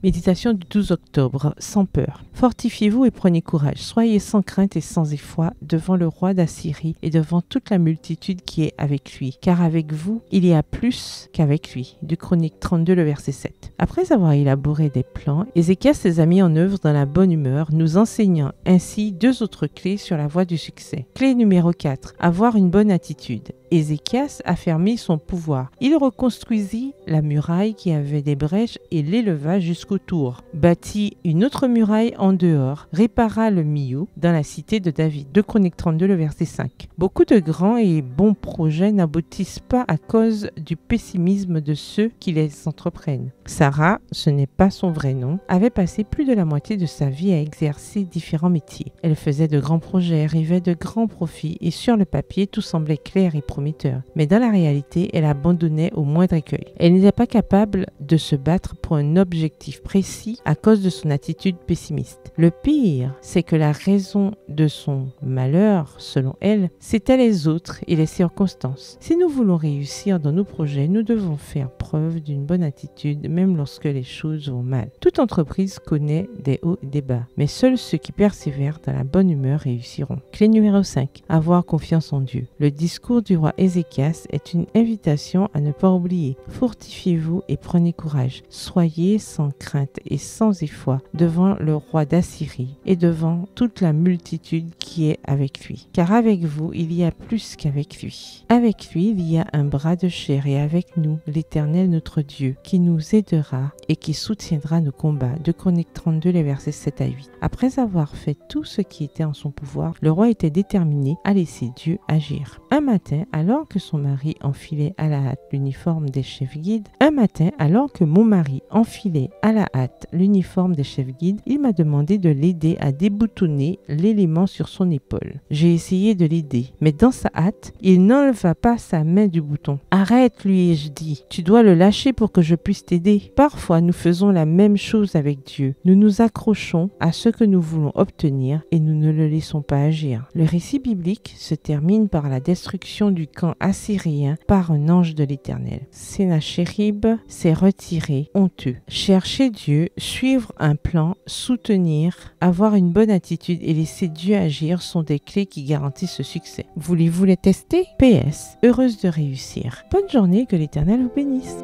Méditation du 12 octobre, sans peur. Fortifiez-vous et prenez courage. Soyez sans crainte et sans effroi devant le roi d'Assyrie et devant toute la multitude qui est avec lui. Car avec vous, il y a plus qu'avec lui. De Chroniques 32, le verset 7. Après avoir élaboré des plans, Ézéchias les a mis en œuvre dans la bonne humeur, nous enseignant ainsi deux autres clés sur la voie du succès. Clé numéro 4. Avoir une bonne attitude. Ézéchias affermit son pouvoir. Il reconstruisit la muraille qui avait des brèches et l'éleva jusqu'au tour. Bâtit une autre muraille en dehors, répara le milieu dans la cité de David. 2 Chroniques 32, le verset 5. Beaucoup de grands et bons projets n'aboutissent pas à cause du pessimisme de ceux qui les entreprennent. Sarah, ce n'est pas son vrai nom, avait passé plus de la moitié de sa vie à exercer différents métiers. Elle faisait de grands projets, rêvait de grands profits et sur le papier, tout semblait clair et prometteur. Mais dans la réalité, elle abandonnait au moindre écueil. Elle n'était pas capable de se battre pour un objectif précis à cause de son attitude pessimiste. Le pire, c'est que la raison de son malheur, selon elle, c'était les autres et les circonstances. Si nous voulons réussir dans nos projets, nous devons faire preuve d'une bonne attitude, même lorsque les choses vont mal. Toute entreprise connaît des hauts et des bas, mais seuls ceux qui persévèrent dans la bonne humeur réussiront. Clé numéro 5. Avoir confiance en Dieu. Le discours du roi Ézéchias est une invitation à ne pas oublier. Fortifiez-vous et prenez courage. Soyez sans crainte et sans effroi devant le roi d'Assyrie et devant toute la multitude qui est avec lui. Car avec vous, il y a plus qu'avec lui. Avec lui, il y a un bras de chair et avec nous, l'Éternel notre Dieu, qui nous aidera et qui soutiendra nos combats. 2 Chroniques 32, les versets 7 à 8. Après avoir fait tout ce qui était en son pouvoir, le roi était déterminé à laisser Dieu agir. Un matin, alors que son mari enfilait à la hâte l'uniforme des chefs guides, il m'a demandé de l'aider à déboutonner l'élément sur son épaule. J'ai essayé de l'aider, mais dans sa hâte, il n'enleva pas sa main du bouton. « Arrête, lui ai-je dit, tu dois le lâcher pour que je puisse t'aider. » Parfois, nous faisons la même chose avec Dieu. Nous nous accrochons à ce que nous voulons obtenir et nous ne le laissons pas agir. Le récit biblique se termine par la destruction du camp assyrien par un ange de l'Éternel. Sennachérib s'est retiré honteux. Chercher Dieu, suivre un plan, soutenir, avoir une bonne attitude et laisser Dieu agir sont des clés qui garantissent ce succès. Voulez-vous les tester? PS, heureuse de réussir. Bonne journée, que l'Éternel vous bénisse.